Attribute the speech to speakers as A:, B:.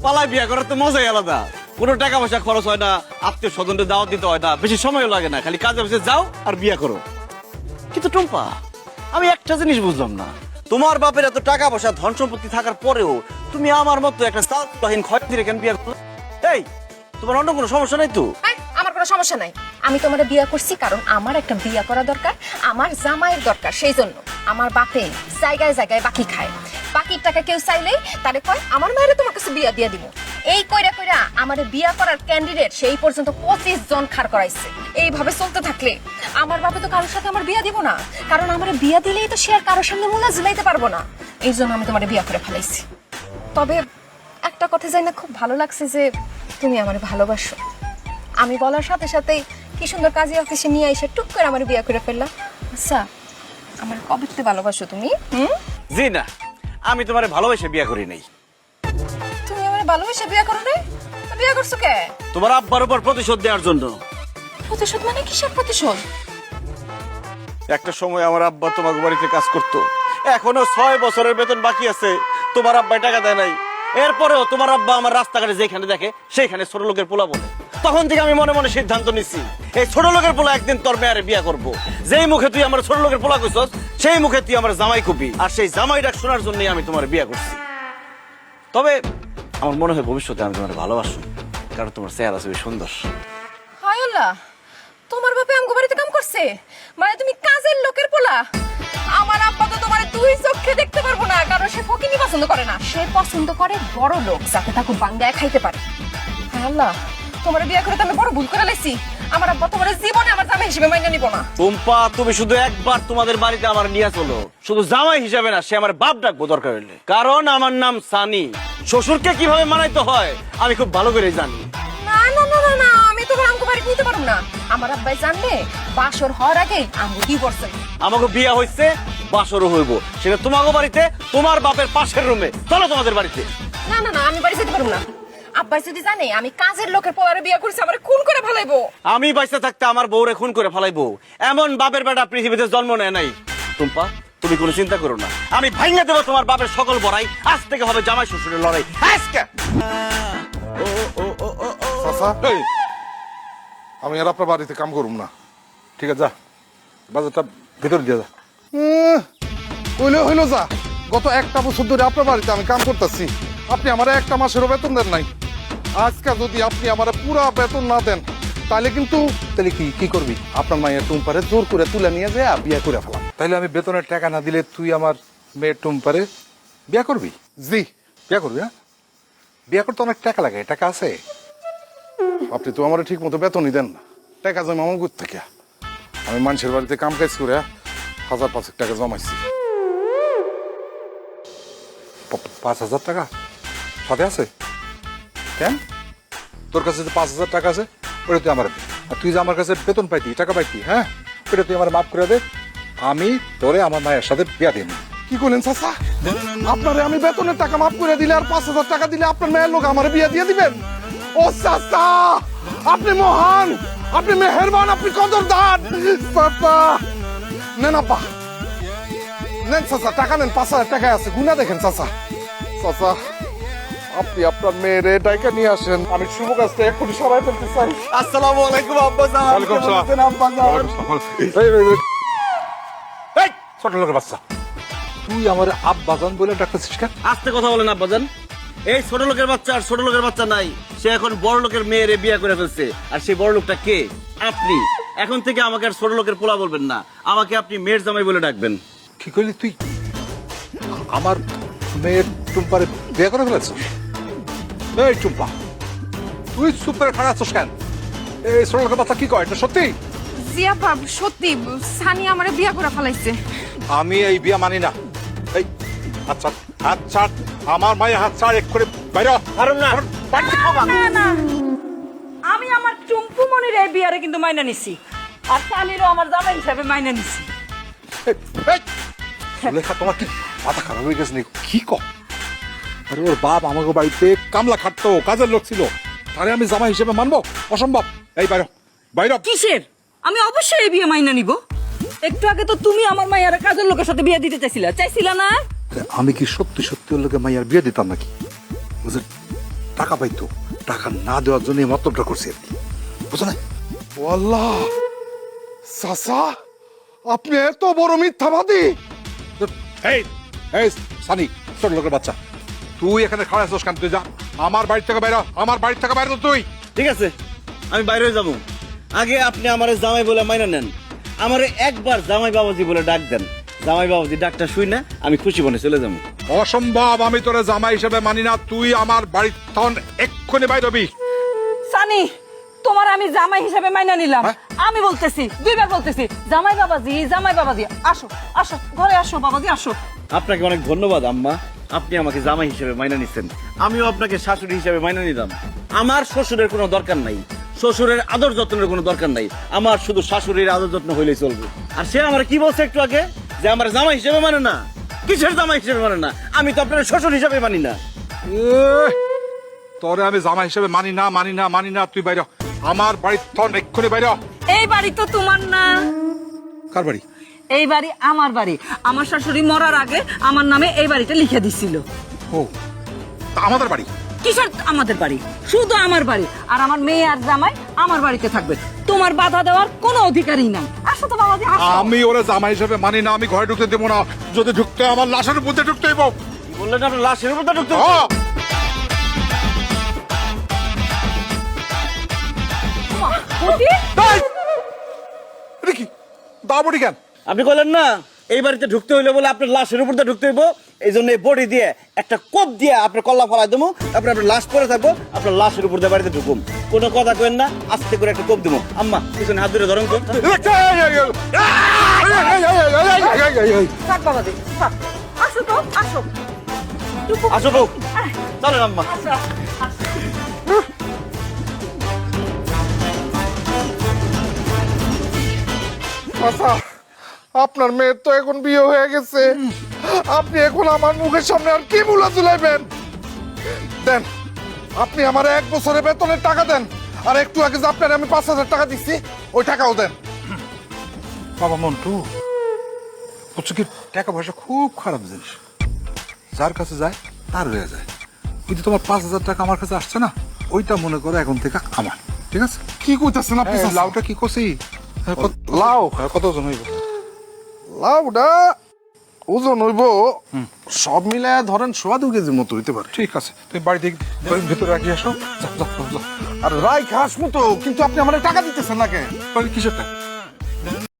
A: পালায় বিয়া করার তো মজাই আলাদা। কোনো টাকা পয়সা খরচ হয় না, আত্মীয় স্বজনদের দাওয়াত দিতে হয় না, বেশি সময়ও লাগে না, খালি কাজে বসে যাও আর বিয়া করো। কিন্তু টুম্পা, আমি একটা জিনিস বুঝলাম না, তোমার বাপের এত টাকা পয়সা ধন সম্পত্তি থাকার পরেও তুমি আমার মতো একটা সালহীন খয়রাতিরে কেন বিয়া করলে? এই, তোমার অন্য কোনো সমস্যা নাই তো?
B: আমার কোনো সমস্যা নাই। আমি তোমার বিয়ে করছি কারণ আমার একটা বিয়ে করা দরকার, আমার জামাইয়ের দরকার। সেই জন্য আমার বাপে জায়গায় জায়গায় বাকি খায়। বাকির টাকা কেউ চাইলেই তারে কয় আমার মায়ের তোমার কাছে বিয়া দিয়ে দিব। এই কইরা কইরা আমার বিয়া করার ক্যান্ডিডেট সেই পর্যন্ত 25 জন খাড় করাইছে। এইভাবে চলতে থাকলে আমার বাপে তো কারোর সাথে আমার বিয়া দিব না, কারণ আমার বিয়া দিলেই তো সে আর কারোর সামনে মুলা ঝুলাইতে পারবো না। এই জন্য আমি তোমার বিয়া করে ফেলাইছি। তবে একটা কথা জানি না, খুব ভালো লাগছে যে তুমি আমার ভালোবাসো। আমি বলার সাথে সাথেই কি সুন্দর কাজী অফিসে নিয়ে এসে টুক করে আমার বিয়ে করে ফেললা। আচ্ছা, আমার কবে থেকে ভালোবাসো তুমি?
A: জি না, আমি তোমারে ভালোবেসে বিয়া করি নাই।
B: তুমি আমার ভালোবেসে বিয়ে করো নাই? বিয়ে করছো কে?
A: তোমার আব্বার উপর প্রতিশোধ দেওয়ার জন্য।
B: প্রতিশোধ মানে কিসের প্রতিশোধ?
A: একটা সময় আমার আব্বা তোমার বাড়িতে কাজ করতো, এখনো 6 বছরের বেতন বাকি আছে, তোমার আব্বা টাকা দেয় নাই। এরপরেও তোমার আব্বা আমার রাস্তাঘাটে যেখানে দেখে সেইখানে ছোট লোকের পোলা বলে। তখন থেকে আমি মনে মনে সিদ্ধান্ত নিছি, এই ছোট লোকের পোলা একদিন তোর মেয়ারে বিয়া করবো। যেই মুখে তুই আমার ছোট লোকের পোলা কইছস, সেই মুখে তুই আমার জামাই কবি। আর সেই জামাই ডাক শোনার জন্যই আমি তোমার বিয়া করছি। তবে আমার মনে হয় ভবিষ্যতে আমি তোমার ভালোবাসি, কারণ তোমার চেহারা খুবই সুন্দর।
B: হায় আল্লাহ, তোমার বাপে আমগো বাড়িতে কাম করছে? মানে তুমি কাজের লোকের পোলা? আমার আব্বা তো তোমার দুই চোখে দেখতে পারবো না, কারণ সে ফকিনি পছন্দ করে না, সে পছন্দ করে বড় লোক যাতে তাকে বাঙ্গায় খাইতে পারে। হায় আল্লাহ, তোমার বিয়ে করে তো আমি বড় ভুল করে লাইছি। আমার আব্বা তোমার জীবনে আমার জামাই হিসেবে মাইনে নিব না।
A: টুম্পা, তুমি শুধু একবার তোমাদের বাড়িতে আমার নিয়ে চলো, শুধু জামাই হিসাবে না, সে আমার বাপ ডাকবো দরকার হলে, কারণ আমার নাম সানি। শ্বশুরকে কিভাবে মানাইতে হয় আমি খুব ভালো করে জানি।
B: না না না না না, আমি তোমার আমগো বাড়িতে নিতে পারবো না। আমার আব্বাই জানলে বাসর হওয়ার আগে আমগো ডিভোর্স হইবে।
A: আমাকে বিয়া হইছে, বাসরও হইব, সেটা তোমাকে বাড়িতে, তোমার বাপের পাশের রুমে। চলো তোমাদের বাড়িতে।
B: না না না, আমি বাড়ি যেতে পারবো না। আব্বাই যদি জানে আমি কাজের লোকের পোলারে বিয়ে করছি, আমারে খুন করে ফেলাইবো।
A: আমি বাইসে থাকতে আমার বউরে খুন করে ফেলাইবো, এমন বাপের বেটা পৃথিবীতে জন্ম নেয় নাই। টুম্পা, তুমি কোনো চিন্তা করো না, আমি ভাঙিয়ে দেবো তোমার বাপের সকল বড়াই। আজ থেকে হবে জামাই শ্বশুরের লড়াই। আজকে
C: চাচা, আমি আর আপনার বাড়িতে কাম করুম না, ঠিক আছে? যা, বাজারটা ভিতরে দিয়ে যা। হইলো যা। গত একটা বছর ধরে আপনার বাড়িতে আমি কাম করতেছি, আপনি আমার একটা মাসেরও বেতন দেন নাই। আজকে যদি আপনি আমার পুরা বেতন না দেন, তাহলে কিন্তু তাহলে কি করবি? আপনার মায়ের টুম্পারে জোর করে তুলে নিয়ে যায় বিয়ে করে ফেলাম। তাইলে আমি বেতনের টাকা না দিলে তুই আমার মেয়ের টুম্পারে বিয়ে করবি? জি, বিয়ে করবি। হ্যাঁ, বিয়ে করতে অনেক টাকা লাগে, টাকা আছে? আপনি তো আমার ঠিক মতো বেতনই দেন না, টাকা জমা আমার গুড় থেকে। আমি মানুষের বাড়িতে কাম কাজ করে 1000-5 টাকা জমাইছি। 5,000 টাকা সাথে আছে? কেন? তোর কাছে যে 5,000 টাকা আছে ওটা তুই আমার দে। আর তুই যে আমার কাছে বেতন পাইতি, টাকা পাইতি, হ্যাঁ, ওটা তুই আমার মাফ করে দে। আমি তোরে আমার মায়ের সাথে বিয়া দিই। কি করলেন চাচা? আপনারে আমি বেতনের টাকা মাফ করে দিলে আর 5,000 টাকা দিলে আপনার মেয়ের লোক আমার বিয়া দিয়ে দিবেন? ও চাচা, আপনি মহান, আপনি মেহেরবান, আপনি কদরদান। চাচা নেন, আপা নেন, চাচা টাকা নেন, 5,000 টাকা আছে, গুনা দেখেন চাচা। চাচা, আপনি আপনার মেয়েরে ডাইকা নিয়ে আসেন, আমি শুভ কাজটা এক্ষুনি সরাই ফেলতে চাই।
A: আসসালামু আলাইকুম আব্বা জান।
C: ওয়ালাইকুম আসসালাম।
A: কেমন আছেন আব্বা জান?
C: এই ছোট লোকের বাচ্চা, তুই আমার আব্বাজান বলে ডাকতেছিস কেন?
A: আস্তে কথা বলেন আব্বা জান। এই ছোট লোকের বাচ্চা আর ছোট লোকের বাচ্চা নাই, সে এখন বড় লোকের মেয়েরে বিয়ে করে ফেলছে। আর সেই বড় লোকটা কে? আপনি। এখন থেকে আমাকে আর ছোট লোকের পোলা বলবেন না, আমাকে আপনি মেয়ের জামাই বলে ডাকবেন।
C: কি করলি তুই? আমার মেয়ের টুম্পারে বিয়ে করে ফেলেছিস? এই টুম্পা, তুই সুপার খারাপ আছিস কেন? এই ছোট লোকের বাচ্চা কি কয়, এটা সত্যি?
B: জিয়া বাব, সত্যি সানি আমারে বিয়ে করে ফেলাইছে।
C: আমি এই বিয়ে মানি না। এই আচ্ছা, হাত ছাড়, আমার মায়ের হাত ছাড়, এক করে বাইরে
A: কারণ না
D: না না, আমি আমার চুম্পু মনির এই বিয়ারে কিন্তু মাইনা নিছি, আর সানিরও আমার জামাই হিসাবে মাইনা নিছি।
C: লেখা তোমার কি মাথা খারাপ হয়ে গেছে নাকি? কি কর? আরে ওর বাপ আমাকে বাড়িতে কামলা খাটতো, কাজের লোক ছিল, তারে আমি জামাই হিসেবে মানবো? অসম্ভব। এই বাইরে বাইরে।
D: কিসের? আমি অবশ্যই এই বিয়ে মাইনা নিব। একটু আগে তো তুমি আমার মায়ের কাজের লোকের সাথে বিয়ে দিতে চাইছিলা না?
C: আমি কি সত্যি সত্যি ওর লোকে মাইয়ার বিয়ে দিতাম নাকি? বুঝলেন? টাকা পাইতো, টাকা না দেওয়ার জন্য এই মতলবটা করছি আর কি, বুঝো না?
E: আল্লাহ চাচা, আপনি এত বড় মিথ্যাবাদী!
C: এই এই সানি, ছোট লোকের বাচ্চা, তুই এখানে খাড়া আছিস কেন? তুই যা আমার বাড়ি থেকে বাইরে, আমার বাড়ি থেকে বাইরে তুই।
A: ঠিক আছে, আমি বাইরে যাব। আগে আপনি আমারে জামাই বলে মাইনা নেন, আমারে একবার জামাই বাবাজি বলে ডাক দেন। জামাই বাবাজি ডাকটা শুই না, আমি খুশি মনে চলে যাবো।
C: অসম্ভব, আমি তোরে জামাই হিসেবে মানি না। তুই আমার বাড়ির তখন এক্ষুনি বাইরে হবি।
D: সানি, তোমার আমি জামাই হিসাবে মাইনা নিলাম।
C: হ্যাঁ?
D: আমি বলতেছি, দুইবার বলতেছি, জামাই বাবাজি, জামাই বাবাজি, আসো আসো ঘরে আসো বাবাজি, আসো।
A: আপনাকে অনেক ধন্যবাদ আম্মা, আপনি আমাকে জামাই হিসেবে মাইনা নিচ্ছেন। আমিও আপনাকে শাশুড়ি হিসেবে মাইনা নিলাম। আমার শ্বশুরের কোনো দরকার নাই, শ্বশুরের আদর যত্নের কোনো দরকার নাই, আমার শুধু শাশুড়ির আদর যত্ন হইলেই চলবে। আর সে আমার কি বলছে একটু আগে, যে আমার জামাই হিসেবে মানে না। কিসের জামাই হিসেবে মানে না? আমি তো আপনার শ্বশুর হিসেবে মানি না।
C: তোরে আমি জামাই হিসেবে মানি না, মানি না, মানি না। তুই বাইরে হ। আমার বাড়ির তখন এক্ষুনি বাইরে হ।
D: এই বাড়ি তো তোমার না,
C: কার বাড়ি?
D: এই বাড়ি আমার বাড়ি। আমার শাশুড়ি মরার আগে আমার নামে এই বাড়িটা লিখে দিছিল।
C: ও, তা আমাদের বাড়ি?
D: কিসের আমাদের বাড়ি? শুধু আমার বাড়ি। আর আমার মেয়ে আর জামাই আমার বাড়িতে থাকবে, তোমার বাধা দেওয়ার কোনো অধিকারই নাই। আসো তো বাবাজি, আসো।
C: আমি ওরা জামাই হিসেবে মানি না, আমি ঘরে ঢুকতে দেবো না। যদি ঢুকতে হয়, আমার লাশের মধ্যে ঢুকতে হইব।
A: কি বললেন? আপনার লাশের উপর তো ঢুকতে হবে?
C: হ্যাঁ।
D: ক্ষতি?
C: এটা কি দাবড়ি কেন?
A: আপনি বললেন না এই বাড়িতে ঢুকতে হইলে বলে আপনার লাশের উপর দিয়ে ঢুকতে হইব, এই জন্য এই বডি দিয়ে একটা কোপ দিয়ে আপনার কল্লা ফলাই দেবো, তারপরে আপনার লাশ পরে থাকবো, আপনার লাশের উপর দিয়ে বাড়িতে ঢুকুম। কোনো কথা কেন না, আস্তে করে একটা কোপ দেবো। আম্মা পিছনে হাত ধরে ধরুন তো।
D: থাক বাবাজি, থাক। আসো তো, আসো।
A: আসো বউ, চলেন আম্মা।
D: আসো, আসো।
E: চাচা, আপনার মেয়ের তো এখন বিয়ে হয়ে গেছে, আপনি এখন আমার মুখের সামনে আর কি মুলা চুলাইবেন? দেন, আপনি আমার 1 বছরের বেতনের টাকা দেন, আর একটু আগে যে আপনার আমি 5,000 টাকা দিচ্ছি, ওই টাকাও দেন।
C: বাবা মন্টু, বুঝছো কি, টাকা পয়সা খুব খারাপ জিনিস, যার কাছে যায় তার হয়ে যায়। কিন্তু তোমার 5,000 টাকা আমার কাছে আসছে না, ওইটা মনে করো এখন থেকে আমার, ঠিক আছে?
E: কি কইতাছেন আপনি?
C: এই
E: চাচা?
C: লাউটা কি করছি?
E: লাউ?
C: কত ওজন হইব?
E: লাউটা ওজন হইব সব মিলে ধরেন 2.5 কেজির মতো হইতে পারে।
C: ঠিক আছে, তুমি বাড়ি থেকে ভিতরে রাখি আসো। যাও, যাও, যাও।
E: আর রাই খাস মতো, কিন্তু আপনি আমার টাকা দিতেছেন না কেন?
C: কিসের টাকা?